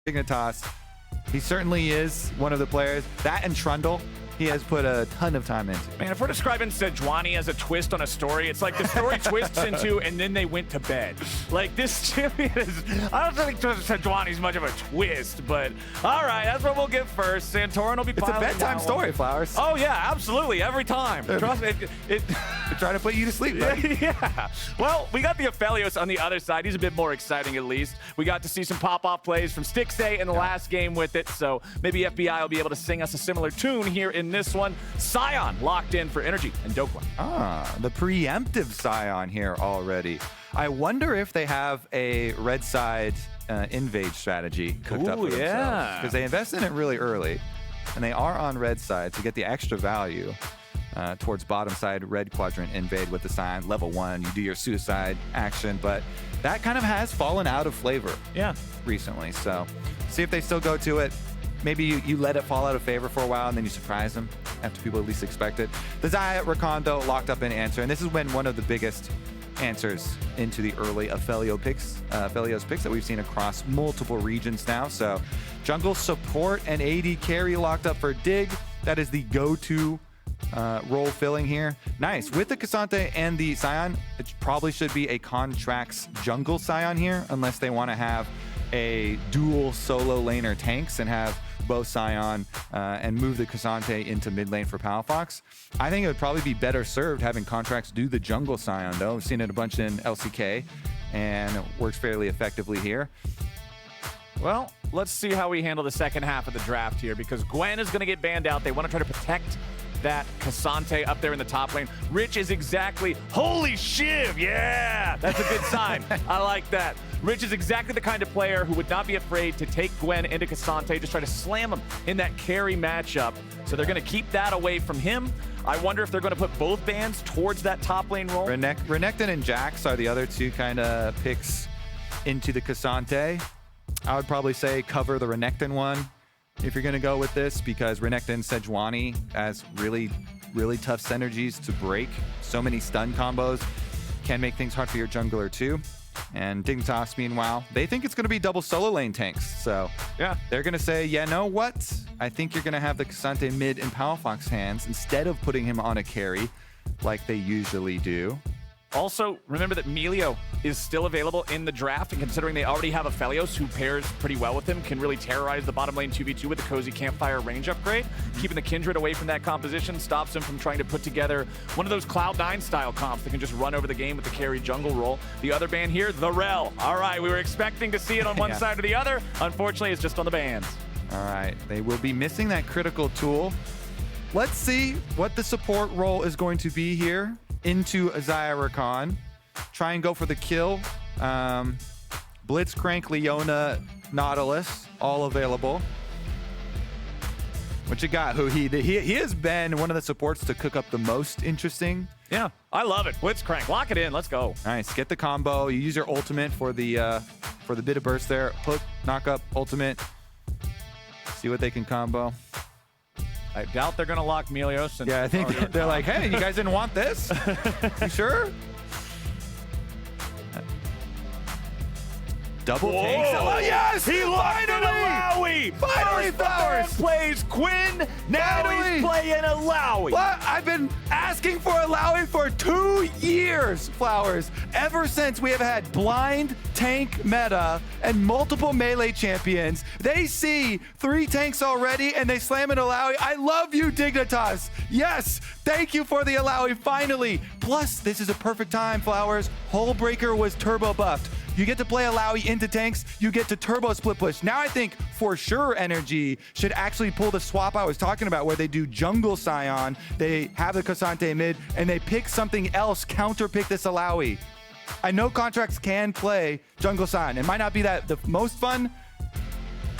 Dignitas. He certainly is one of the players. That and Trundle, he has put a ton of time into. Man, if we're describing Sejuani as a twist on a story, it's like the story twists into and then they went to bed. Like this champion is, I don't think Sejuani's much of a twist, but all right, that's what we'll get first. Santorin will be It's a bedtime story, Flowers. Oh yeah, absolutely, every time. Trust me, They're trying to put you to sleep, buddy. Yeah. Well, we got the Aphelios on the other side. He's a bit more exciting, at least. We got to see some pop-off plays from Stixay in the last game with it, so maybe FBI will be able to sing us a similar tune here in this one. Sion locked in for NRG and Dhokla. Ah, the preemptive Sion here already. I wonder if they have a red side invade strategy cooked up for themselves. Because they invest in it really early, and they are on red side to get the extra value towards bottom side red quadrant invade with the Sion. Level 1, you do your suicide action, but that kind of has fallen out of flavor recently. So see if they still go to it. Maybe you let it fall out of favor for a while and then you surprise them after people at least expect it. The Xayah Rakan, though, locked up in answer, and this is when one of the biggest answers into the early Aphelios picks that we've seen across multiple regions now. So jungle support and AD carry locked up for Dig. That is the go-to role filling here. Nice. With the Ksante and the Sion, it probably should be a Contractz jungle Sion here, unless they want to have a dual solo laner tanks and have both Sion and move the Ksante into mid lane for Palafox. I think it would probably be better served having Contractz do the jungle Sion, though. I've seen it a bunch in LCK, and it works fairly effectively here. Well, let's see how we handle the second half of the draft here, because Gwen is going to get banned out. They want to try to protect that Ksante up there in the top lane. Rich is exactly, holy shiv, yeah! That's a good sign. I like that. Rich is exactly the kind of player who would not be afraid to take Gwen into Ksante, just try to slam him in that carry matchup. So they're going to keep that away from him. I wonder if they're going to put both bans towards that top lane role. Renekton and Jax are the other two kind of picks into the Ksante. I would probably say cover the Renekton one if you're going to go with this, because Renekton Sejuani has really tough synergies to break. So many stun combos can make things hard for your jungler too. And Dignitas, meanwhile, they think it's going to be double solo lane tanks. So yeah, they're going to say, yeah, know what? I think you're going to have the Ksante mid in Palafox hands instead of putting him on a carry like they usually do. Also, remember that Melio is still available in the draft, and considering they already have Aphelios, who pairs pretty well with him, can really terrorize the bottom lane 2v2 with the Cozy Campfire range upgrade. Keeping the Kindred away from that composition stops him from trying to put together one of those Cloud9 style comps that can just run over the game with the carry jungle role. The other ban here, the Rel. All right, we were expecting to see it on one side or the other. Unfortunately, it's just on the bans. All right, they will be missing that critical tool. Let's see what the support role is going to be here. Into Xayah Rakan. Try and go for the kill. Blitzcrank, Leona, Nautilus, all available. What you got, who he has been one of the supports to cook up the most interesting. Yeah, I love it. Blitzcrank, lock it in. Let's go. Nice. Get the combo. You use your ultimate for the bit of burst there. Hook, knock up, ultimate. See what they can combo. I doubt they're going to lock Melios. Yeah, I think they're like, hey, you guys didn't want this? You sure? Double tanks. Oh, yes! He locked in Illaoi! Finally, Flowers! Plays Quinn, now he's playing Illaoi. What? I've been asking for Illaoi for 2 years, Flowers. Ever since we have had blind tank meta and multiple melee champions, they see 3 tanks already and they slam an Illaoi. I love you, Dignitas. Yes, thank you for the Illaoi, finally. Plus, this is a perfect time, Flowers. Hullbreaker was turbo buffed. You get to play Illaoi into tanks, you get to turbo split push. Now I think for sure NRG should actually pull the swap I was talking about where they do jungle Sion, they have the Ksante mid, and they pick something else, counter pick this Illaoi. I know Contractz can play jungle Sion. It might not be the most fun.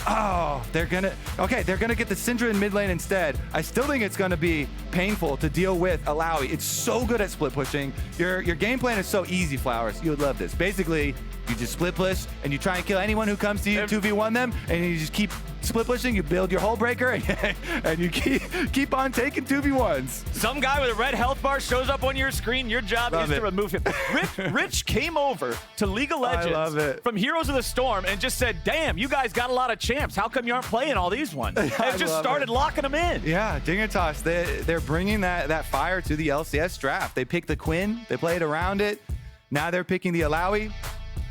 Oh, they're gonna get the Syndra in mid lane instead. I still think it's gonna be painful to deal with Illaoi. It's so good at split pushing. Your game plan is so easy, Flowers. You would love this. Basically, you just split push and you try and kill anyone who comes to you, 2v1 them, and you just keep split pushing, you build your hull breaker, and you keep on taking 2v1s. Some guy with a red health bar shows up on your screen. Your job is to remove him. Rich came over to League of Legends from Heroes of the Storm and just said, damn, you guys got a lot of champs. How come you aren't playing all these ones? And just started locking them in. Yeah, Dignitas, they're bringing that fire to the LCS draft. They picked the Quinn. They played around it. Now they're picking the Illaoi.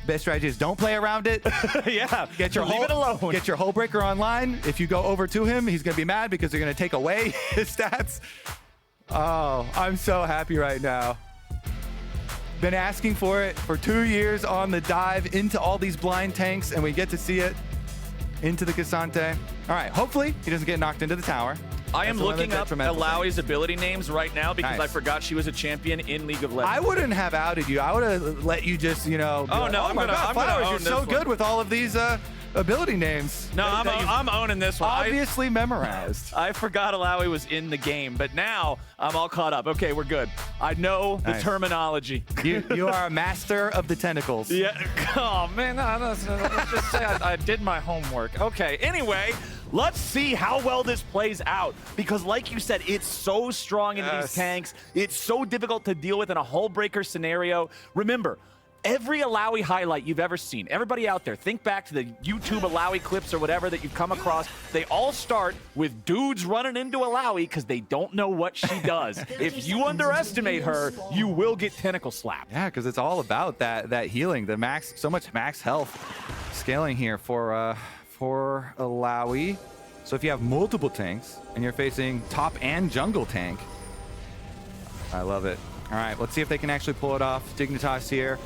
Best strategy is don't play around it. Yeah, leave it alone. Get your hull breaker online. If you go over to him, he's going to be mad because they're going to take away his stats. Oh, I'm so happy right now. Been asking for it for 2 years on the dive into all these blind tanks, and we get to see it into the Ksante. All right, hopefully he doesn't get knocked into the tower. I am looking up Illaoi's ability names right now because I forgot she was a champion in League of Legends. I wouldn't have outed you. I would have let you just, you know. Oh, no, I'm gonna you're so good with all of these ability names. No, I'm owning this one. Obviously memorized. I forgot Illaoi was in the game, but now I'm all caught up. Okay, we're good. I know the terminology. You are a master of the tentacles. Yeah. Oh, man. Let's just say I did my homework. Okay, anyway. Let's see how well this plays out, because like you said, it's so strong in these tanks. It's so difficult to deal with in a hull breaker scenario. Remember, every Illaoi highlight you've ever seen, everybody out there, think back to the YouTube Illaoi clips or whatever that you've come across. They all start with dudes running into Illaoi because they don't know what she does. If you underestimate her, you will get tentacle slapped. Yeah, because it's all about that healing, so much max health scaling here for Illaoi. So if you have multiple tanks and you're facing top and jungle tank, I love it. All right, let's see if they can actually pull it off. Dignitas here,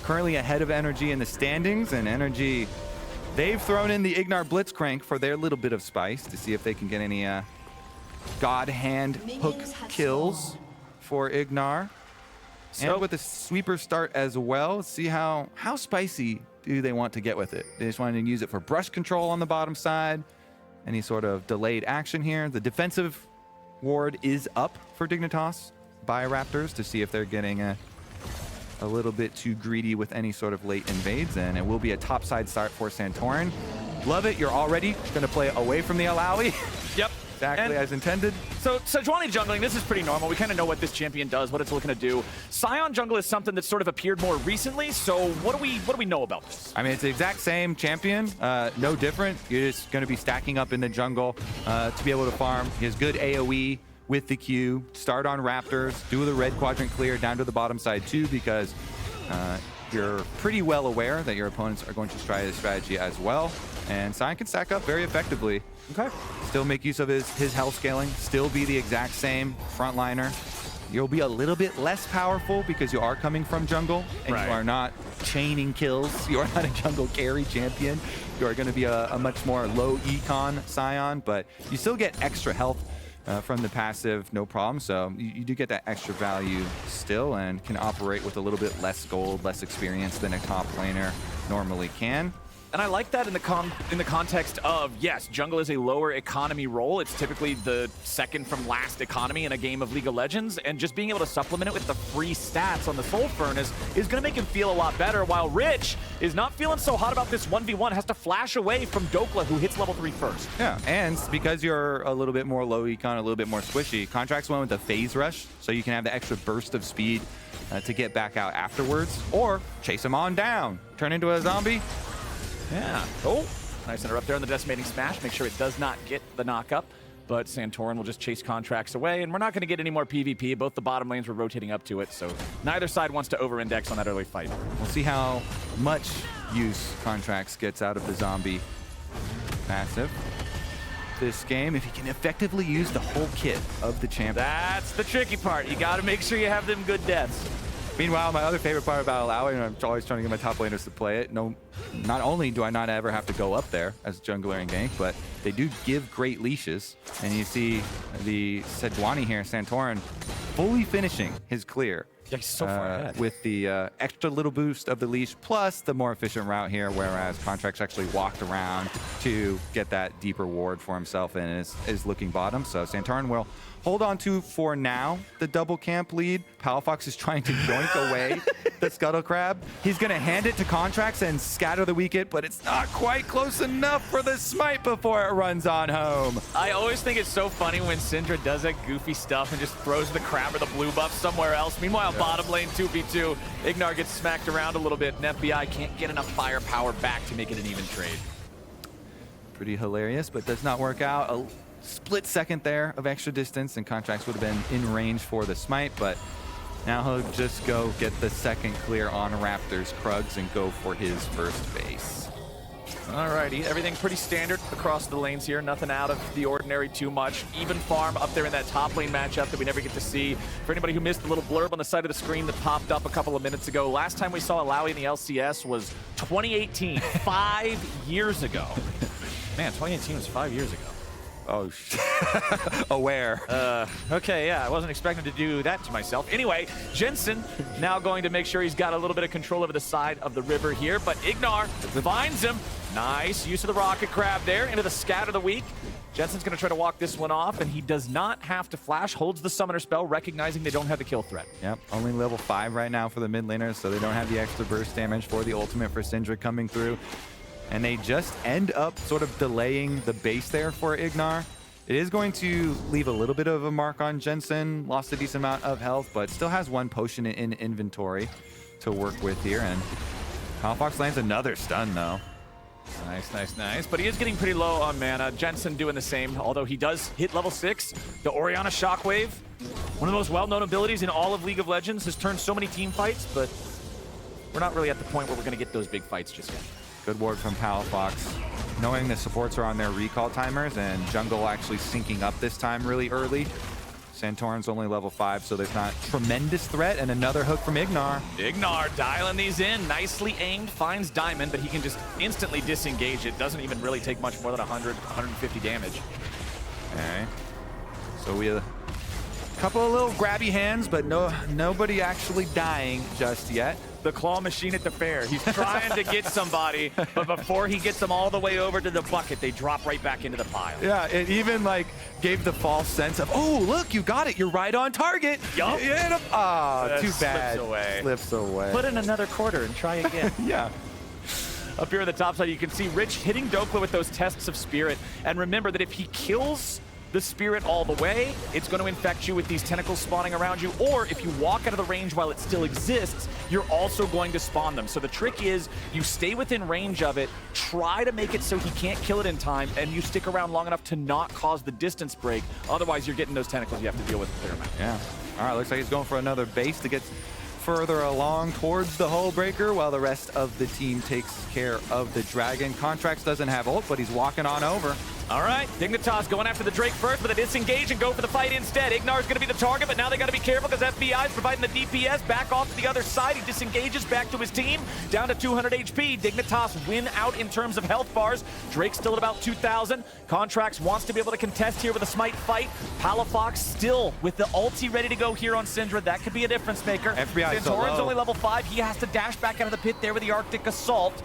currently ahead of NRG in the standings, and NRG, they've thrown in the Ignar Blitzcrank for their little bit of spice to see if they can get any God hand hook kills for Ignar. And with a sweeper start as well, see how spicy do they want to get with it. They just wanted to use it for brush control on the bottom side. Any sort of delayed action here. The defensive ward is up for Dignitas by Raptors to see if they're getting a little bit too greedy with any sort of late invades, and it will be a topside start for Santorin. Love it. You're already going to play away from the Illaoi. Yep. Exactly as intended. So Sejuani jungling, this is pretty normal. We kind of know what this champion does, what it's looking to do. Sion jungle is something that's sort of appeared more recently. So what do we know about this? I mean, it's the exact same champion, no different. You're just going to be stacking up in the jungle to be able to farm. He has good AoE with the Q. Start on Raptors, do the red quadrant clear down to the bottom side too, because you're pretty well aware that your opponents are going to try this strategy as well. And Sion can stack up very effectively. Okay. Still make use of his health scaling, still be the exact same frontliner. You'll be a little bit less powerful because you are coming from jungle, and you are not chaining kills. You are not a jungle carry champion. You are going to be a much more low econ Sion, but you still get extra health from the passive, no problem. So you do get that extra value still, and can operate with a little bit less gold, less experience than a top laner normally can. And I like that in the context of, yes, jungle is a lower economy role. It's typically the second from last economy in a game of League of Legends, and just being able to supplement it with the free stats on the Soul Furnace is going to make him feel a lot better, while Rich is not feeling so hot about this 1v1, has to flash away from Dhokla, who hits level 3 first. Yeah, and because you're a little bit more low econ, a little bit more squishy, Contractz went with the phase rush, so you can have the extra burst of speed to get back out afterwards, or chase him on down, turn into a zombie. Yeah. Oh, nice interrupt there on the decimating smash. Make sure it does not get the knock-up. But Santorin will just chase Contractz away, and we're not going to get any more PvP. Both the bottom lanes were rotating up to it, so neither side wants to over-index on that early fight. We'll see how much use Contractz gets out of the zombie passive this game, if he can effectively use the whole kit of the champion. That's the tricky part. You got to make sure you have them good deaths. Meanwhile, my other favorite part about Illaoi, and I'm always trying to get my top laners to play it, not only do I not ever have to go up there as a jungler and gank, but they do give great leashes. And you see the Sejuani here, Santorin, fully finishing his clear Yeah, he's so far ahead. With the extra little boost of the leash plus the more efficient route here, whereas Contractz actually walked around to get that deeper ward for himself and is looking bottom. So Santorin will hold on to, for now, the double camp lead. Palafox is trying to yoink away the Scuttle Crab. He's going to hand it to Contractz and scatter the wicket, but it's not quite close enough for the smite before it runs on home. I always think it's so funny when Syndra does that goofy stuff and just throws the crab or the blue buff somewhere else. Meanwhile, bottom lane 2v2, Ignar gets smacked around a little bit, and FBI can't get enough firepower back to make it an even trade. Pretty hilarious, but does not work out. A split second there of extra distance, and Contractz would have been in range for the smite, but now he'll just go get the second clear on Raptor's Krugs and go for his first base. Alrighty, everything pretty standard across the lanes here. Nothing out of the ordinary too much. Even farm up there in that top lane matchup that we never get to see. For anybody who missed the little blurb on the side of the screen that popped up a couple of minutes ago, last time we saw Illaoi in the LCS was 2018, 5 years ago. Man, 2018 was 5 years ago. Oh, aware. Okay, yeah, I wasn't expecting to do that to myself. Anyway, Jensen now going to make sure he's got a little bit of control over the side of the river here, but Ignar finds him. Nice use of the rocket crab there into the scat of the week. Jensen's going to try to walk this one off, and he does not have to flash. Holds the summoner spell, recognizing they don't have the kill threat. Yep, only level 5 right now for the mid laners, so they don't have the extra burst damage for the ultimate for Syndra coming through. And they just end up sort of delaying the base there for Ignar. It is going to leave a little bit of a mark on Jensen. Lost a decent amount of health, but still has one potion in inventory to work with here. And Palafox lands another stun, though. Nice, nice, nice. But he is getting pretty low on mana. Jensen doing the same, although he does hit level 6. The Orianna Shockwave, one of the most well-known abilities in all of League of Legends, has turned so many team fights, but we're not really at the point where we're going to get those big fights just yet. Good ward from Palafox. Knowing the supports are on their recall timers and jungle actually syncing up this time really early. Santorin's only level 5, so there's not tremendous threat, and another hook from Ignar. Ignar dialing these in, nicely aimed, finds Diamond, but he can just instantly disengage it. Doesn't even really take much more than 100, 150 damage. Okay. So we have a couple of little grabby hands, but nobody actually dying just yet. The claw machine at the fair. He's trying to get somebody, but before he gets them all the way over to the bucket, they drop right back into the pile. Yeah, it even like gave the false sense of, oh, look, you got it. You're right on target. Yup. Oh, too bad. Slips away. Slips away. Put in another quarter and try again. Yeah. Up here on the top side, you can see Rich hitting Dhokla with those tests of spirit. And remember that if he kills the spirit all the way, it's going to infect you with these tentacles spawning around you, or if you walk out of the range while it still exists, you're also going to spawn them. So the trick is you stay within range of it, try to make it so he can't kill it in time, and you stick around long enough to not cause the distance break. Otherwise, you're getting those tentacles you have to deal with a fair amount. Yeah. All right, looks like he's going for another base to get further along towards the hull breaker while the rest of the team takes care of the dragon. Contractz doesn't have ult, but he's walking on over. All right, Dignitas going after the Drake first, but they disengage and go for the fight instead. Ignar's going to be the target, but now they got to be careful because FBI is providing the DPS. Back off to the other side. He disengages back to his team, down to 200 HP. Dignitas win out in terms of health bars. Drake's still at about 2,000. Contractz wants to be able to contest here with a smite fight. Palafox still with the ulti ready to go here on Syndra. That could be a difference maker. FBI Santorin's only level 5. He has to dash back out of the pit there with the Arctic Assault.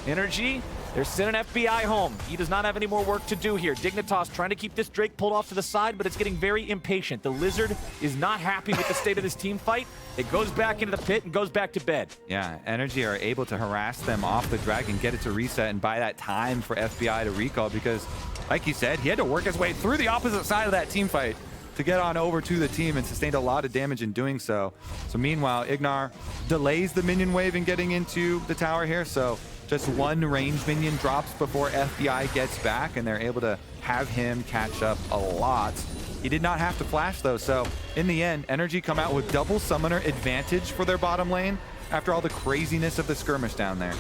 NRG, they're sending FBI home. He does not have any more work to do here. Dignitas trying to keep this Drake pulled off to the side, but it's getting very impatient. The Lizard is not happy with the state of this team fight. It goes back into the pit and goes back to bed. Yeah, NRG are able to harass them off the dragon, get it to reset, and buy that time for FBI to recall because, like you said, he had to work his way through the opposite side of that team fight to get on over to the team and sustained a lot of damage in doing so. So meanwhile, Ignar delays the minion wave in getting into the tower here, so just one range minion drops before FBI gets back, and they're able to have him catch up a lot. He did not have to flash, though, so in the end, NRG come out with double summoner advantage for their bottom lane after all the craziness of the skirmish down there.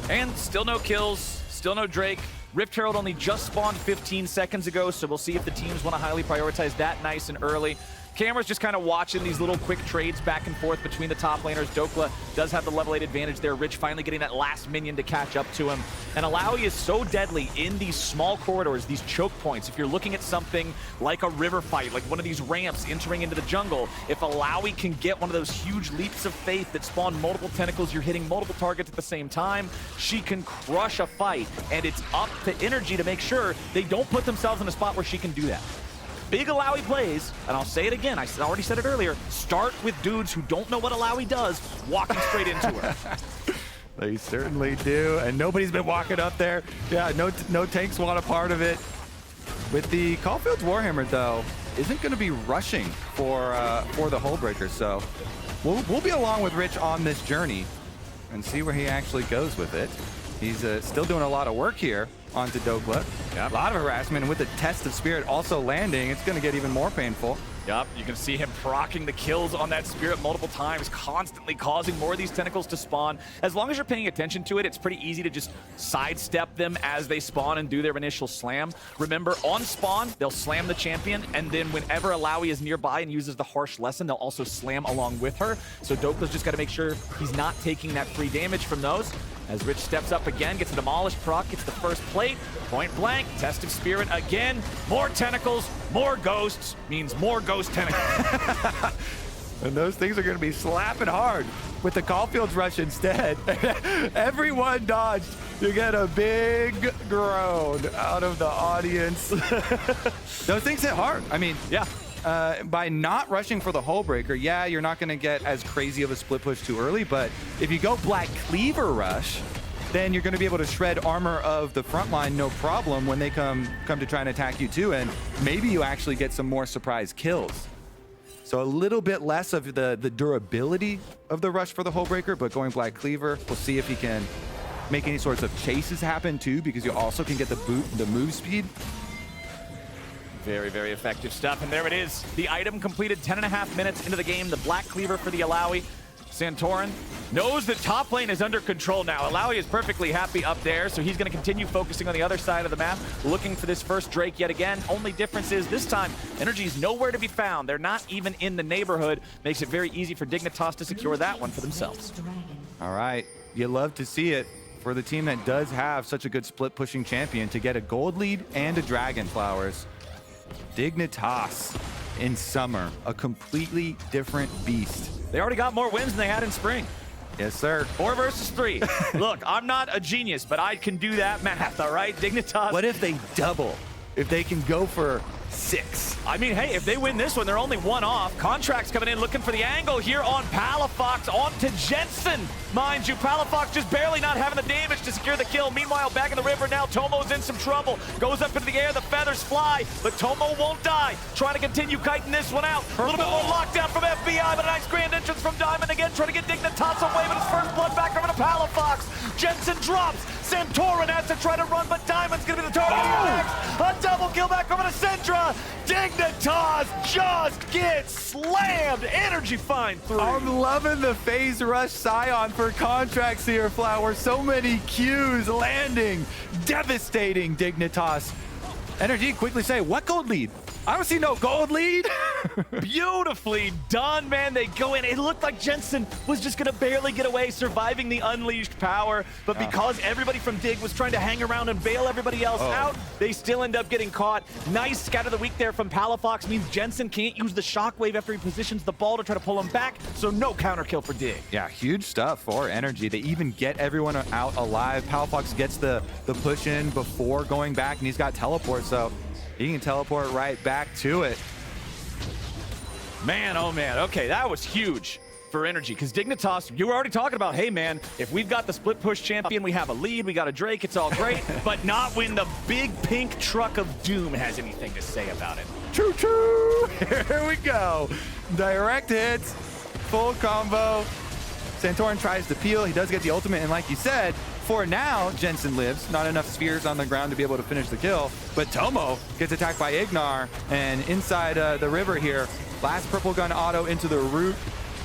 And still no kills, still no Drake. Rift Herald only just spawned 15 seconds ago, so we'll see if the teams want to highly prioritize that nice and early. Camera's just kind of watching these little quick trades back and forth between the top laners. Dhokla does have the level 8 advantage there. Rich finally getting that last minion to catch up to him. And Illaoi is so deadly in these small corridors, these choke points. If you're looking at something like a river fight, like one of these ramps entering into the jungle, if Illaoi can get one of those huge leaps of faith that spawn multiple tentacles, you're hitting multiple targets at the same time, she can crush a fight. And it's up to NRG to make sure they don't put themselves in a spot where she can do that. Big Illaoi plays, and I'll say it again, I already said it earlier, start with dudes who don't know what Illaoi does, walking straight into her. They certainly do, and nobody's been walking up there. Yeah, no tanks want a part of it. With the Caulfield's Warhammer, though, isn't going to be rushing for the Hullbreaker, so we'll be along with Rich on this journey and see where he actually goes with it. He's still doing a lot of work here onto Dhokla. Yep. A lot of harassment, and with the Test of Spirit also landing, it's going to get even more painful. Yep, you can see him proccing the kills on that Spirit multiple times, constantly causing more of these tentacles to spawn. As long as you're paying attention to it, it's pretty easy to just sidestep them as they spawn and do their initial slam. Remember, on spawn, they'll slam the champion, and then whenever Illaoi is nearby and uses the Harsh Lesson, they'll also slam along with her. So Dhokla's just got to make sure he's not taking that free damage from those. As Rich steps up again, gets a demolished proc, gets the first plate, point blank, Test of Spirit again, more tentacles, more ghosts, means more ghost tentacles. And those things are going to be slapping hard with the Caulfield's rush instead. Everyone dodged. You get a big groan out of the audience. Those things hit hard. I mean, yeah. By not rushing for the Hullbreaker, yeah, you're not going to get as crazy of a split push too early, but if you go Black Cleaver rush, then you're going to be able to shred armor of the front line no problem when they come to try and attack you too, and maybe you actually get some more surprise kills. So a little bit less of the durability of the rush for the Hullbreaker, but going Black Cleaver, we'll see if he can make any sorts of chases happen too, because you also can get the move speed. Very, very effective stuff. And there it is. The item completed 10.5 minutes into the game. The Black Cleaver for the Illaoi. Santorin knows that top lane is under control now. Illaoi is perfectly happy up there, so he's going to continue focusing on the other side of the map, looking for this first Drake yet again. Only difference is this time, NRG's nowhere to be found. They're not even in the neighborhood. Makes it very easy for Dignitas to secure that one for themselves. All right. You love to see it for the team that does have such a good split-pushing champion to get a gold lead and a Dragon Flowers. Dignitas in summer, a completely different beast. They already got more wins than they had in spring. Yes, sir. 4 versus 3. Look, I'm not a genius, but I can do that math, all right? Dignitas. What if they double? If they can go for 6? I mean, hey, if they win this one, they're only 1 off. Contractz coming in looking for the angle here on Palafox onto Jensen. Mind you, Palafox just barely not having the damage to secure the kill. Meanwhile, back in the river now, Tomo's in some trouble. Goes up into the air, the feathers fly, but Tomo won't die. Trying to continue kiting this one out. A little bit more lockdown from FBI, but a nice grand entrance from Diamond again, trying to get Dignitas away, but his first blood back over to Palafox. Jensen drops. Santorin has to try to run, but Diamond's gonna be the target next. A double kill back over to Syndra. Dignitas just gets slammed. NRG fine through. I'm loving the phase rush Sion for Contractz here, Flower. So many Qs landing, devastating Dignitas. NRG quickly say, what gold lead? I don't see no gold lead. Beautifully done, man. They go in. It looked like Jensen was just going to barely get away, surviving the unleashed power. But because everybody from Dig was trying to hang around and bail everybody else out, they still end up getting caught. Nice scatter the weak there from Palafox. Means Jensen can't use the shockwave after he positions the ball to try to pull him back. So no counter kill for Dig. Yeah, huge stuff for NRG. They even get everyone out alive. Palafox gets the push in before going back, and he's got teleport, so he can teleport right back to it. Man, oh man. Okay, that was huge for NRG, because Dignitas, you were already talking about, hey man, if we've got the split push champion, we have a lead, we got a Drake, it's all great, but not when the big pink truck of doom has anything to say about it. Choo choo! Here we go. Direct hits, full combo. Santorin tries to peel, he does get the ultimate, and like you said, for now, Jensen lives. Not enough spheres on the ground to be able to finish the kill, but Tomo gets attacked by Ignar, and inside the river here, last purple gun auto into the root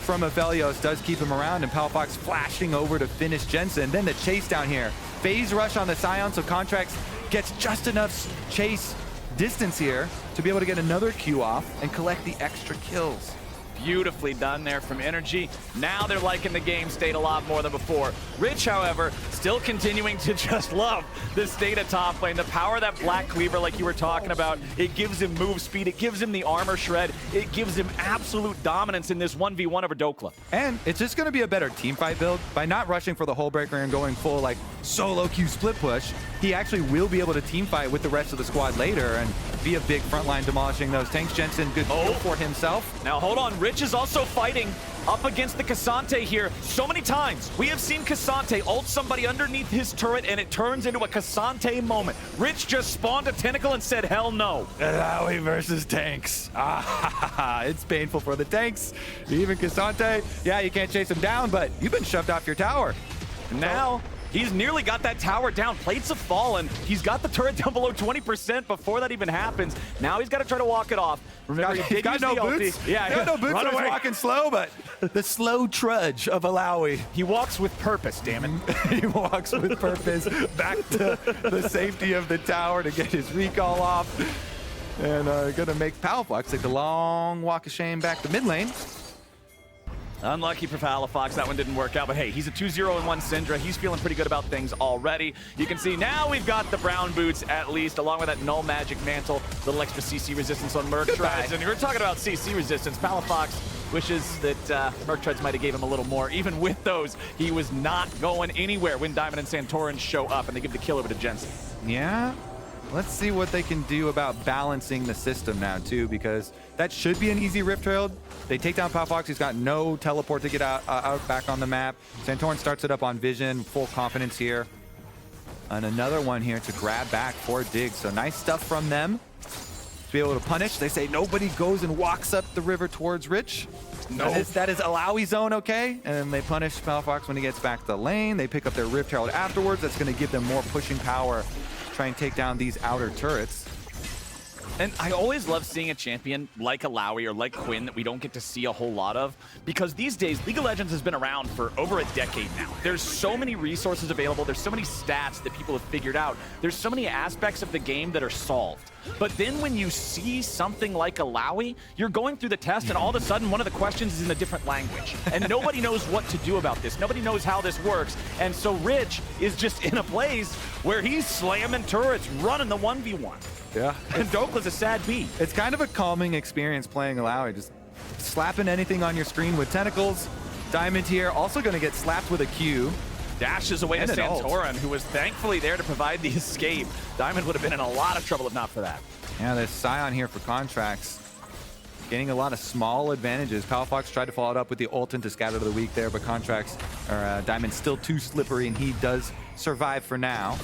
from Aphelios does keep him around, and Palafox flashing over to finish Jensen. Then the chase down here. Phase rush on the Sion, so Contractz gets just enough chase distance here to be able to get another Q off and collect the extra kills. Beautifully done there from NRG. Now they're liking the game state a lot more than before. Rich, however, still continuing to just love the state of top lane. The power of that Black Cleaver, like you were talking about, it gives him move speed, it gives him the armor shred, it gives him absolute dominance in this 1v1 over Dhokla. And it's just going to be a better teamfight build. By not rushing for the hull breaker and going full like solo Q split push, he actually will be able to teamfight with the rest of the squad later and be a big frontline demolishing those tanks. Jensen, good kill for himself. Now hold on, Rich is also fighting up against the Ksante here. So many times we have seen Ksante ult somebody underneath his turret and it turns into a Ksante moment. Rich just spawned a tentacle and said, hell no. Illaoi versus tanks. It's painful for the tanks. Even Ksante, yeah, you can't chase him down, but you've been shoved off your tower. And now, he's nearly got that tower down. Plates have fallen. He's got the turret down below 20% before that even happens. Now he's got to try to walk it off. Remember, he's got no boots. Yeah, he got no boots. Run away. He's walking slow, but the slow trudge of Illaoi. He walks with purpose, damn it. He walks with purpose back to the safety of the tower to get his recall off. And gonna make Palafox take the long walk of shame back to mid lane. Unlucky for Palafox, that one didn't work out, but hey, he's a 2-0-1 Syndra. He's feeling pretty good about things already. You can see now we've got the brown boots at least, along with that null magic mantle, little extra CC resistance on MarkZ. And we're talking about CC resistance. Palafox wishes that MarkZ might have gave him a little more. Even with those, he was not going anywhere when Diamond and Santorin show up and they give the kill over to Jensen. Yeah. Let's see what they can do about balancing the system now, too, because that should be an easy Rift Herald. They take down Palafox. He's got no teleport to get out back on the map. Santorin starts it up on Vision, full confidence here. And another one here to grab back for Dig. So nice stuff from them to be able to punish. They say nobody goes and walks up the river towards Rich. No. That is Illaoi zone, okay? And they punish Palafox when he gets back to the lane. They pick up their Rift Herald afterwards. That's going to give them more pushing power. Try and take down these outer turrets. And I always love seeing a champion like Illaoi or like Quinn that we don't get to see a whole lot of, because these days League of Legends has been around for over a decade now. There's so many resources available, there's so many stats that people have figured out, there's so many aspects of the game that are solved. But then when you see something like Illaoi, you're going through the test and all of a sudden one of the questions is in a different language. And nobody knows what to do about this. Nobody knows how this works. And so Rich is just in a place where he's slamming turrets, running the 1v1. Yeah. And Dhokla's a sad beat. It's kind of a calming experience playing Illaoi, just slapping anything on your screen with tentacles. Diamond here also going to get slapped with a Q. Dashes away to Santorin, who was thankfully there to provide the escape. Diamond would have been in a lot of trouble if not for that. Yeah, there's Sion here for Contractz. Getting a lot of small advantages. Palafox tried to follow it up with the ult into Scatter of the Week there, but Contractz, or Diamond's still too slippery, and he does survive for now.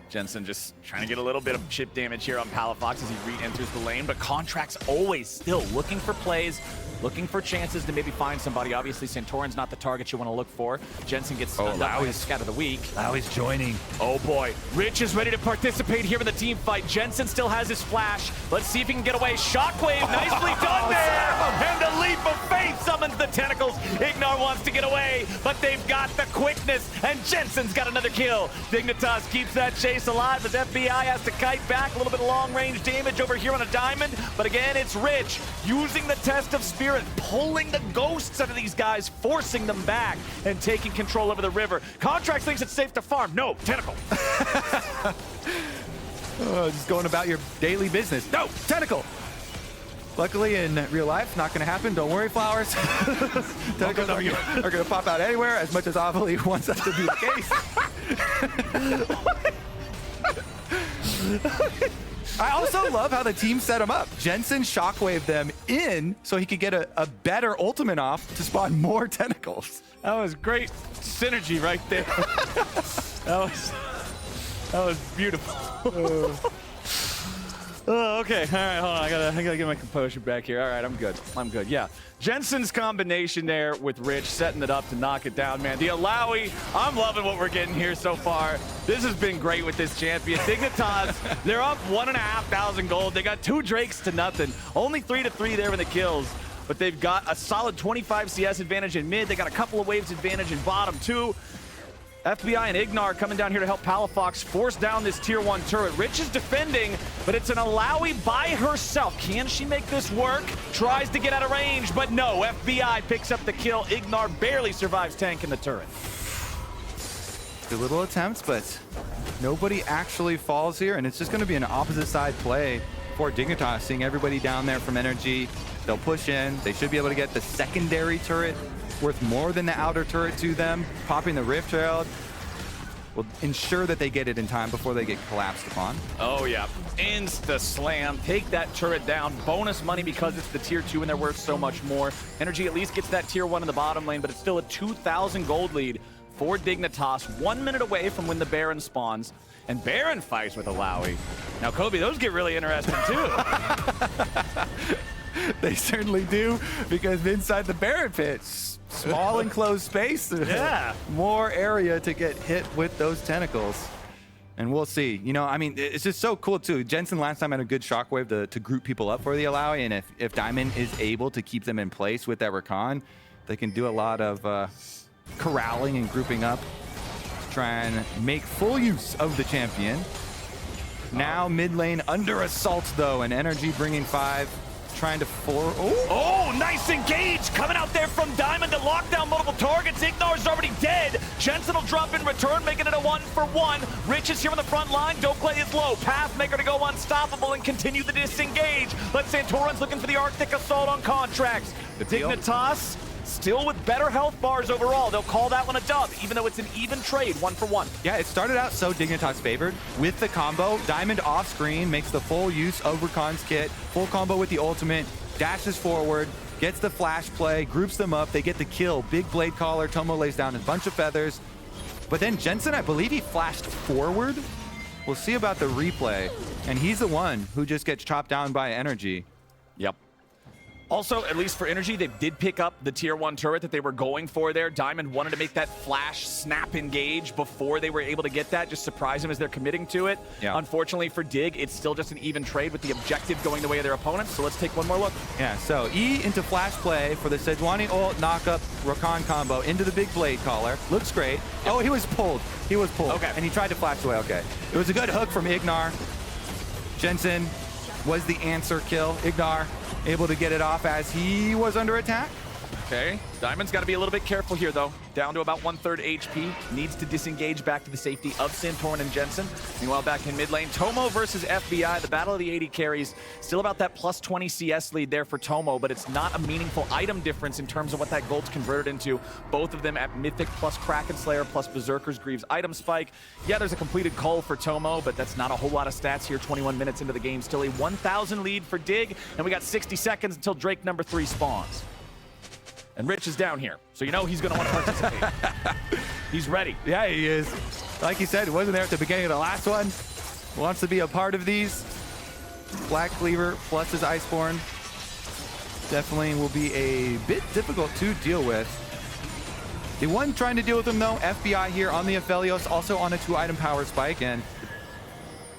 Jensen just trying to get a little bit of chip damage here on Palafox as he re-enters the lane, but Contractz always still looking for plays, looking for chances to maybe find somebody. Obviously, Santorin's not the target you want to look for. Jensen gets stunned up by his Scat of the Week. Illaoi's joining. Oh boy, Rich is ready to participate here in the team fight. Jensen still has his flash. Let's see if he can get away. Shockwave, nicely done there! And a leap of faith summons the tentacles. Ignar wants to get away, but they've got the quickness, and Jensen's got another kill. Dignitas keeps that chase alive as FBI has to kite back. A little bit of long-range damage over here on a Diamond, but again, it's Rich using the test of spirit, pulling the ghosts out of these guys, forcing them back, and taking control over the river. Contractz thinks it's safe to farm. No, tentacle. Just going about your daily business. No, tentacle. Luckily, in real life, not going to happen. Don't worry, Flowers. Tentacles are going to pop out anywhere, as much as Aphelios wants that to be the case. I also love how the team set him up. Jensen shockwaved them in so he could get a better ultimate off to spawn more tentacles. That was great synergy right there. that was beautiful. Oh, okay. All right, hold on. I gotta get my composure back here. All right, I'm good. Yeah. Jensen's combination there with Rich, setting it up to knock it down, man. The Illaoi, I'm loving what we're getting here so far. This has been great with this champion. Dignitas, they're up 1,500 gold. They got 2 Drakes to nothing. Only 3-3 there in the kills. But they've got a solid 25 CS advantage in mid. They got a couple of waves advantage in bottom too. FBI and Ignar coming down here to help Palafox force down this tier 1 turret. Rich is defending, but it's an Illaoi by herself. Can she make this work? Tries to get out of range, but no. FBI picks up the kill. Ignar barely survives tanking the turret. Good little attempts, but nobody actually falls here, and it's just going to be an opposite side play for Dignitas, seeing everybody down there from NRG. They'll push in. They should be able to get the secondary turret worth more than the outer turret to them. Popping the Rift Herald will ensure that they get it in time before they get collapsed upon. Oh yeah, insta slam, take that turret down. Bonus money because it's the tier 2 and they're worth so much more. NRG at least gets that tier 1 in the bottom lane, but it's still a 2,000 gold lead for Dignitas, 1 minute away from when the Baron spawns. And Baron fights with Illaoi. Now, Kobe, those get really interesting too. They certainly do, because inside the Baron pit, small enclosed space. Yeah. More area to get hit with those tentacles. And we'll see. You know, I mean, it's just so cool too. Jensen last time had a good shockwave to group people up for the Illaoi, and if Diamond is able to keep them in place with that Rakan, they can do a lot of corralling and grouping up to try and make full use of the champion. Now mid lane under assault though, and NRG bringing 5. Trying to Oh, nice engage coming out there from Diamond to lock down multiple targets. Ignar's already dead. Jensen will drop in return, making it a 1-for-1. Rich is here on the front line. Dhokla is low. Pathmaker to go unstoppable and continue the disengage. But Santorin's looking for the Arctic Assault on Contractz. Dignitas still with better health bars overall. They'll call that one a dub, even though it's an even trade, 1-for-1. Yeah, it started out so Dignitas favored with the combo. Diamond off screen makes the full use of Rakan's kit. Full combo with the ultimate, dashes forward, gets the flash play, groups them up. They get the kill. Big blade caller. Tomo lays down a bunch of feathers. But then Jensen, I believe he flashed forward. We'll see about the replay. And he's the one who just gets chopped down by NRG. Yep. Also, at least for NRG, they did pick up the tier 1 turret that they were going for there. Diamond wanted to make that flash snap engage before they were able to get that, just surprise them as they're committing to it. Yeah. Unfortunately for Dig, it's still just an even trade with the objective going the way of their opponents. So let's take one more look. Yeah, so E into flash play for the Sejuani ult knock-up Rakan combo into the big blade caller. Looks great. Yep. Oh, he was pulled. He was pulled. Okay. And he tried to flash away. Okay. It was a good hook from Ignar. Jensen was the answer kill. Ignar able to get it off as he was under attack. Okay, Diamond's got to be a little bit careful here, though. Down to about 1/3 HP. Needs to disengage back to the safety of Santorin and Jensen. Meanwhile, back in mid lane, Tomo versus FBI. The battle of the AD carries. Still about that plus 20 CS lead there for Tomo, but it's not a meaningful item difference in terms of what that gold's converted into. Both of them at Mythic plus Kraken Slayer plus Berserker's Greaves item spike. Yeah, there's a completed cull for Tomo, but that's not a whole lot of stats here 21 minutes into the game. Still a 1,000 lead for Dig, and we got 60 seconds until Drake number 3 spawns. And Rich is down here, so you know he's going to want to participate. He's ready. Yeah, he is. Like you said, he wasn't there at the beginning of the last one. Wants to be a part of these. Black Cleaver plus his Iceborne definitely will be a bit difficult to deal with. The one trying to deal with him, though, FBI here on the Aphelios, also on a 2-item power spike, and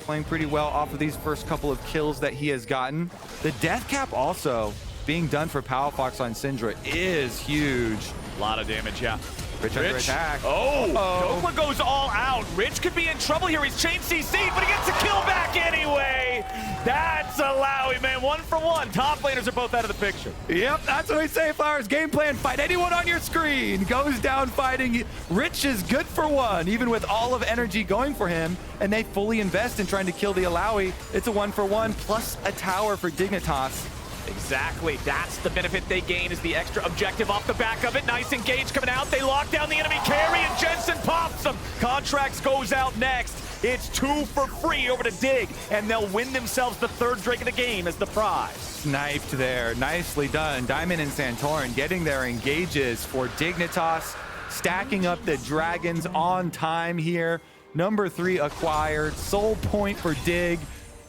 playing pretty well off of these first couple of kills that he has gotten. The death cap also being done for Palafox on Syndra is huge. A lot of damage, yeah. Rich under attack. Oh, Dhokla goes all out. Rich could be in trouble here. He's chain CC'd, but he gets a kill back anyway. That's Illaoi, man. 1-for-1. Top laners are both out of the picture. Yep, that's what we say, Flowers. Game plan, fight anyone on your screen. Goes down fighting. Rich is good for 1, even with all of NRG going for him, and they fully invest in trying to kill the Illaoi. It's a 1-for-1 plus a tower for Dignitas. Exactly. That's the benefit they gain, is the extra objective off the back of it. Nice engage coming out. They lock down the enemy carry, and Jensen pops them. Contractz goes out next. It's 2 for free over to Dig, and they'll win themselves the 3rd Drake of the game as the prize. Sniped there. Nicely done. Diamond and Santorin getting their engages for Dignitas, stacking up the dragons on time here. Number 3 acquired. Soul point for Dig.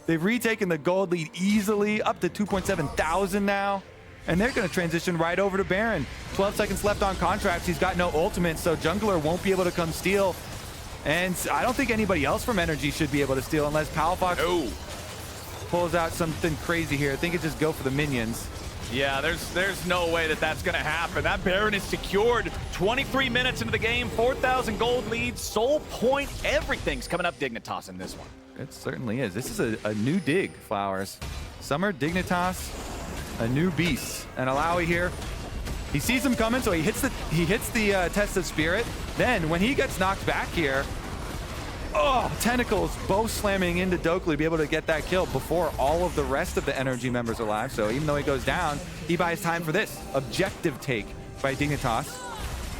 They've retaken the gold lead easily, up to 2.7 thousand now. And they're going to transition right over to Baron. 12 seconds left on Contractz. He's got no ultimate, so Jungler won't be able to come steal. And I don't think anybody else from NRG should be able to steal unless Palafox pulls out something crazy here. I think it just go for the minions. Yeah, there's no way that that's going to happen. That Baron is secured. 23 minutes into the game, 4,000 gold lead, soul point, everything's coming up Dignitas in this one. It certainly is. This is a new dig, Flowers. Summer Dignitas, a new beast. And Illaoi here, he sees him coming, so he hits the test of spirit. Then when he gets knocked back here, oh, tentacles both slamming into Dhokla to be able to get that kill before all of the rest of the NRG members are alive. So even though he goes down, he buys time for this objective take by Dignitas.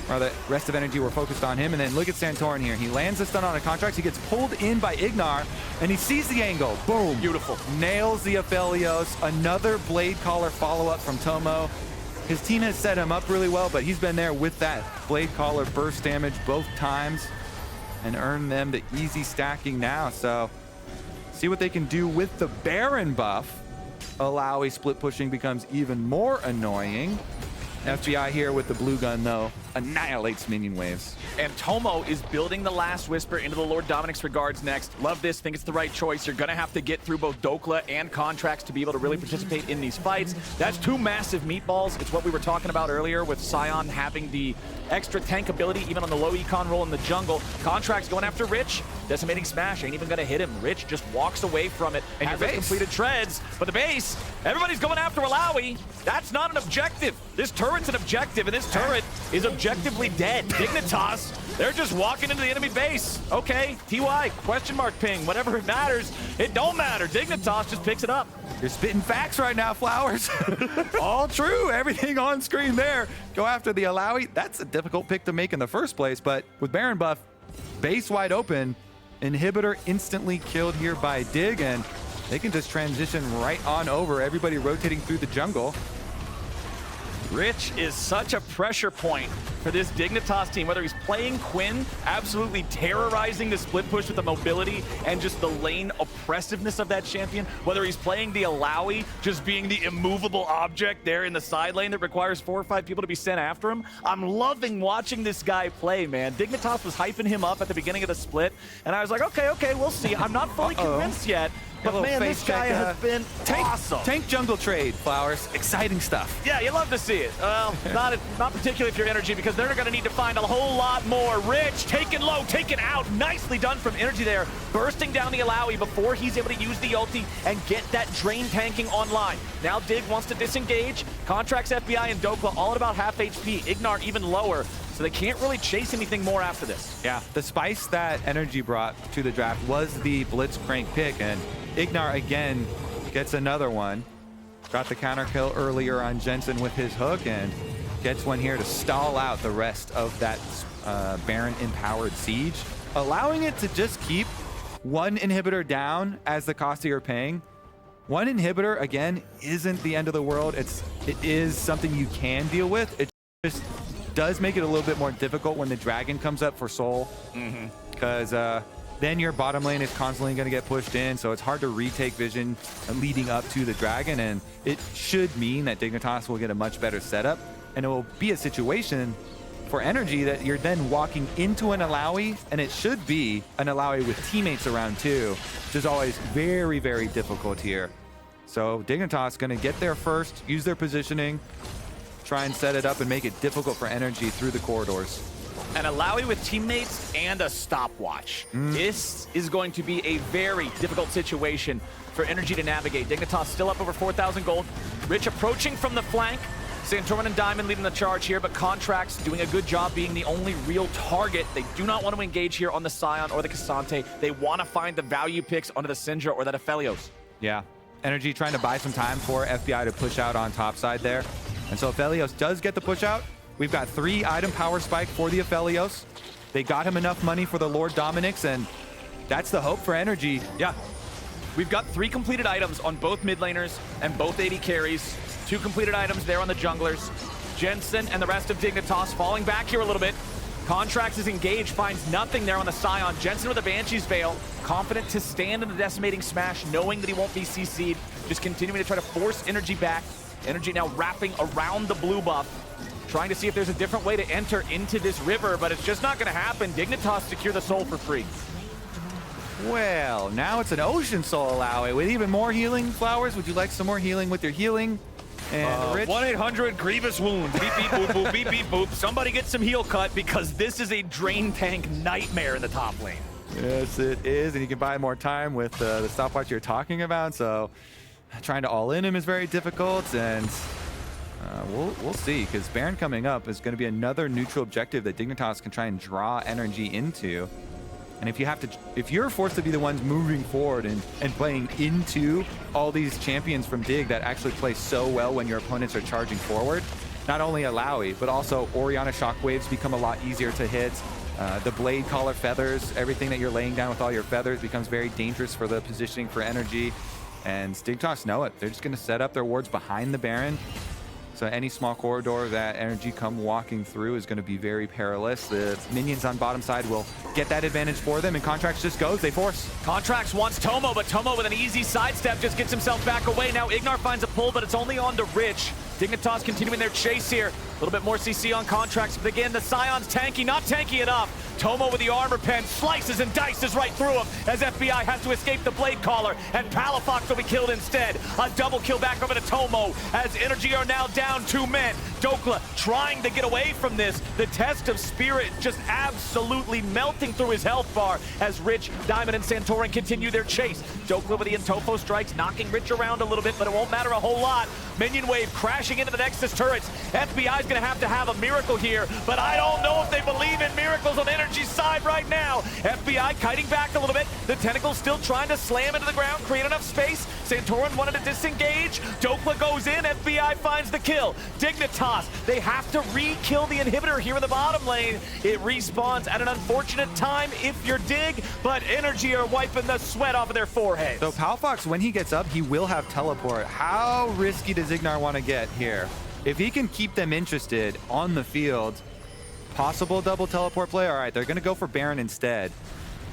While the rest of NRG were focused on him. And then look at Santorin here. He lands the stun on a Contractz. He gets pulled in by Ignar, and he sees the angle. Boom. Beautiful. Nails the Aphelios. Another Blade Caller follow-up from Tomo. His team has set him up really well, but he's been there with that Blade Caller burst damage both times and earned them the easy stacking now. So see what they can do with the Baron buff. Illaoi split pushing becomes even more annoying. FBI here with the blue gun, though, annihilates minion waves. And Tomo is building the Last Whisper into the Lord Dominic's regards next. Love this, think it's the right choice. You're going to have to get through both Dhokla and Contractz to be able to really participate in these fights. That's two massive meatballs. It's what we were talking about earlier with Sion having the extra tank ability, even on the low econ roll in the jungle. Contractz going after Rich. Decimating Smash ain't even going to hit him. Rich just walks away from it and has those completed treads. But the base, everybody's going after Illaoi. That's not an objective. This turret's an objective, and this turret is objectively dead. Dignitas, they're just walking into the enemy base. Okay, TY, question mark ping, whatever it matters, it don't matter. Dignitas just picks it up. You're spitting facts right now, Flowers. All true, everything on screen there. Go after the Illaoi. That's a difficult pick to make in the first place, but with Baron buff, base wide open, inhibitor instantly killed here by Dig, and they can just transition right on over, everybody rotating through the jungle. Rich is such a pressure point for this Dignitas team, whether he's playing Quinn, absolutely terrorizing the split push with the mobility and just the lane oppressiveness of that champion, whether he's playing the Illaoi, just being the immovable object there in the side lane that requires 4 or 5 people to be sent after him. I'm loving watching this guy play, man. Dignitas was hyping him up at the beginning of the split, and I was like, okay, we'll see. I'm not fully convinced yet. But man, this guy has been awesome. Tank jungle trade, Flowers. Exciting stuff. Yeah, you love to see it. Well, not particularly if you're NRG, because they're going to need to find a whole lot more. Rich, taken low, taken out. Nicely done from NRG there. Bursting down the Illaoi before he's able to use the ulti and get that drain tanking online. Now Dig wants to disengage. Contractz, FBI, and Dhokla all at about half HP. Ignar even lower. So they can't really chase anything more after this. Yeah, the spice that NRG brought to the draft was the Blitzcrank pick, and Ignar again gets another one. Got the counter kill earlier on Jensen with his hook, and gets one here to stall out the rest of that Baron-empowered siege, allowing it to just keep one inhibitor down as the cost you're paying. One inhibitor, again, isn't the end of the world. It is something you can deal with. It just does make it a little bit more difficult when the dragon comes up for soul, because then your bottom lane is constantly going to get pushed in, so it's hard to retake vision leading up to the dragon, and it should mean that Dignitas will get a much better setup, and it will be a situation for NRG that you're then walking into an Illaoi, and it should be an Illaoi with teammates around too, which is always very, very difficult here. So Dignitas going to get there first, use their positioning, try and set it up and make it difficult for NRG through the corridors. An Illaoi with teammates and a stopwatch. This is going to be a very difficult situation for NRG to navigate. Dignitas still up over 4,000 gold. Rich approaching from the flank. Santorin and Diamond leading the charge here, but Contractz doing a good job being the only real target. They do not want to engage here on the Sion or the Ksante. They want to find the value picks onto the Syndra or that Aphelios. Yeah, NRG trying to buy some time for FBI to push out on top side there. And so Aphelios does get the push out. We've got 3 item power spike for the Aphelios. They got him enough money for the Lord Dominic's, and that's the hope for NRG. Yeah, we've got 3 completed items on both mid laners and both AD carries. 2 completed items there on the junglers. Jensen and the rest of Dignitas falling back here a little bit. Contractz is engaged, finds nothing there on the Sion. Jensen with a Banshee's Veil, confident to stand in the decimating smash, knowing that he won't be CC'd, just continuing to try to force NRG back. NRG now wrapping around the blue buff, trying to see if there's a different way to enter into this river, but it's just not going to happen. Dignitas secure the soul for free. Well, now it's an Ocean Soul Illaoi with even more healing. Flowers, would you like some more healing with your healing? And Rich, 1-800 grievous wound. Beep, beep, boop, boop, beep, beep, boop. Somebody get some heal cut because this is a drain tank nightmare in the top lane. yes, it is, and you can buy more time with the stopwatch you're talking about. So trying to all in him is very difficult, and we'll see, because Baron coming up is going to be another neutral objective that Dignitas can try and draw energy into. And if you're forced to be the ones moving forward and playing into all these champions from Dig that actually play so well when your opponents are charging forward, not only Illaoi, but also Orianna shockwaves become a lot easier to hit. The blade collar feathers, everything that you're laying down with all your feathers becomes very dangerous for the positioning for energy. And Dignitas know it. They're just going to set up their wards behind the Baron. So any small corridor that energy come walking through is going to be very perilous. The minions on bottom side will get that advantage for them, and Contractz just goes. They force. Contractz wants Tomo, but Tomo with an easy sidestep just gets himself back away. Now Ignar finds a pull, but it's only on to Rich. Dignitas continuing their chase here. A little bit more CC on Contractz, but again, the Sion's tanky, not tanky enough. Tomo with the armor pen slices and dices right through him as FBI has to escape the blade collar, and Palafox will be killed instead. A double kill back over to Tomo as NRG are now down 2 men. Dhokla trying to get away from this. The test of spirit just absolutely melting through his health bar as Rich, Diamond, and Santorin continue their chase. Dhokla with the Intofo strikes, knocking Rich around a little bit, but it won't matter a whole lot. Minion wave crashing into the Nexus turrets. FBI's gonna have to have a miracle here, but I don't know if they believe in miracles on Energy's side right now. FBI kiting back a little bit. The tentacles still trying to slam into the ground, create enough space. Santorin wanted to disengage. Dhokla goes in, FBI finds the kill. Dignitas, they have to re-kill the inhibitor here in the bottom lane. It respawns at an unfortunate time if you're Dig, but Energy are wiping the sweat off of their foreheads. So Palafox, when he gets up, he will have teleport. How risky does Ignar want to get here? If he can keep them interested on the field, possible double teleport play. All right, they're going to go for Baron instead.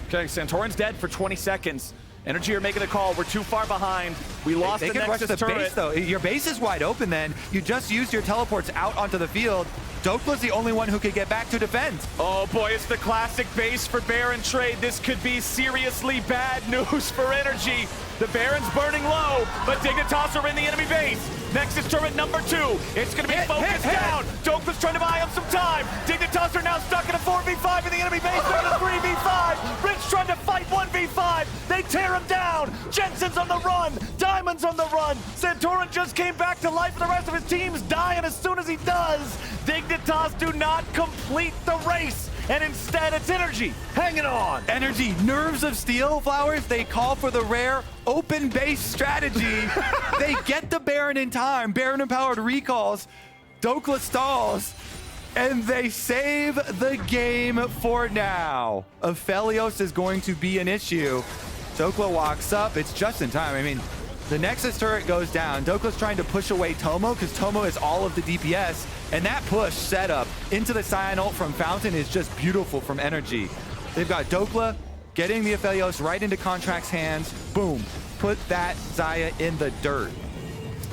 Okay, Santorin's dead for 20 seconds. Energy are making the call. We're too far behind. We lost the Nexus turret. Base, though. Your base is wide open then. You just used your teleports out onto the field. Dhokla's the only one who could get back to defend. Oh boy, it's the classic base for Baron trade. This could be seriously bad news for Energy. The Baron's burning low, but Dignitas are in the enemy base. Nexus turret number 2. It's going to be focused down. Dhokla's trying to buy him some time. Dignitas are now stuck in a 4v5 in the enemy base. They're in a 3v5. Rich trying to fight 1v5. They tear him down. Jensen's on the run. Diamond's on the run. Santorin just came back to life, and the rest of his team's dying as soon as he does. Dignitas do not complete the race, and instead it's Energy hanging on. Energy, nerves of steel, Flowers. They call for the rare open base strategy. They get the Baron in time. Baron empowered recalls. Dhokla stalls. And they save the game for now. Aphelios is going to be an issue. Dhokla walks up. It's just in time. I mean, the Nexus turret goes down. Dhokla's trying to push away Tomo because Tomo is all of the DPS. And that push setup into the Sion ult from Fountain is just beautiful from Energy. They've got Dhokla getting the Aphelios right into Contract's hands. Boom. Put that Xayah in the dirt.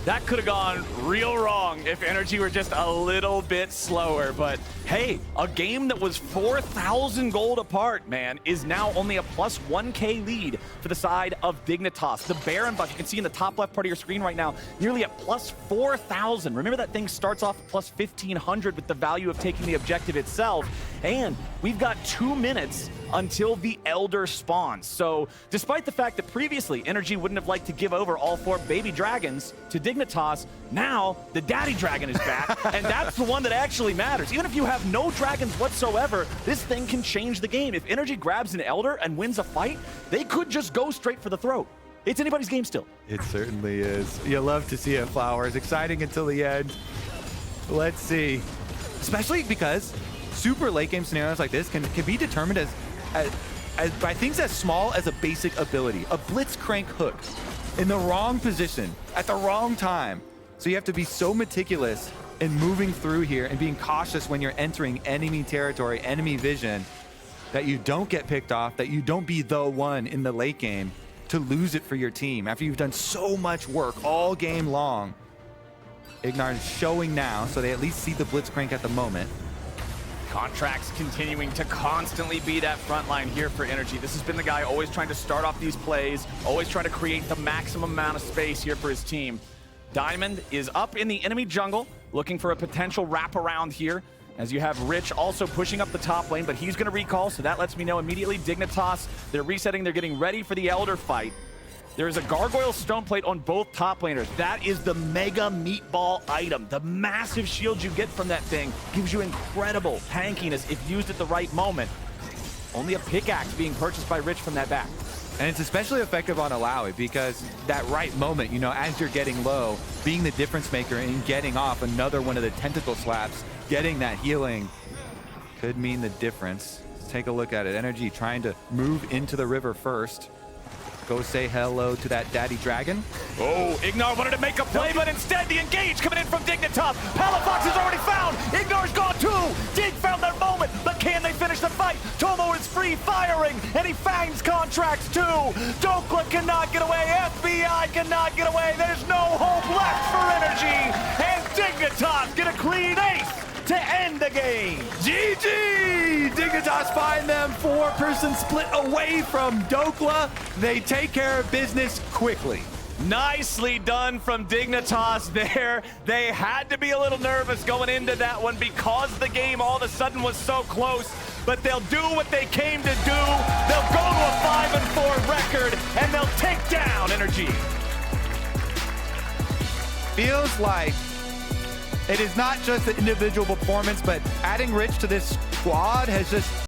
That could have gone real wrong if Energy were just a little bit slower. But hey, a game that was 4,000 gold apart, man, is now only a plus 1k lead for the side of Dignitas. The Baron buff, you can see in the top left part of your screen right now, nearly at plus 4,000. Remember that thing starts off at plus 1,500 with the value of taking the objective itself. And we've got 2 minutes until the Elder spawns. So despite the fact that previously Energy wouldn't have liked to give over all 4 baby dragons to Dignitas, now the daddy dragon is back, and that's the one that actually matters. Even if you have no dragons whatsoever, this thing can change the game. If Energy grabs an Elder and wins a fight, they could just go straight for the throat. It's anybody's game still. It certainly is. You love to see it, Flowers. Exciting until the end. Let's see. Especially because super late game scenarios like this can be determined by things as small as a basic ability. A Blitzcrank hook in the wrong position at the wrong time. So you have to be so meticulous in moving through here and being cautious when you're entering enemy territory, enemy vision, that you don't get picked off, that you don't be the one in the late game to lose it for your team after you've done so much work all game long. Ignar is showing now, so they at least see the Blitzcrank at the moment. Contractz continuing to constantly be that front line here for Energy. This has been the guy always trying to start off these plays, always trying to create the maximum amount of space here for his team. Diamond is up in the enemy jungle, looking for a potential wraparound here, as you have Rich also pushing up the top lane, but he's going to recall, so that lets me know immediately. Dignitas, they're resetting, they're getting ready for the Elder fight. There is a Gargoyle Stone Plate on both top laners. That is the mega meatball item. The massive shield you get from that thing gives you incredible tankiness if used at the right moment. Only a pickaxe being purchased by Rich from that back. And it's especially effective on Illaoi because that right moment, you know, as you're getting low, being the difference maker and getting off another one of the tentacle slaps, getting that healing could mean the difference. Let's take a look at it. NRG trying to move into the river first. Go say hello to that daddy dragon. Oh, Ignar wanted to make a play, but instead the engage coming in from Dignitas. Palafox is already found. Ignar's gone too. Dig found their moment, but can they finish the fight? Tomo is free firing, and he fangs Contractz too. Dhokla cannot get away. FBI cannot get away. There's no hope left for NRG, and Dignitas get a clean ace to end the game. GG! Dignitas find them 4-person split away from Dhokla. They take care of business quickly. Nicely done from Dignitas there. They had to be a little nervous going into that one because the game all of a sudden was so close, but they'll do what they came to do. They'll go to a 5-4 record, and they'll take down NRG. Feels like it is not just the individual performance, but adding Rich to this squad has just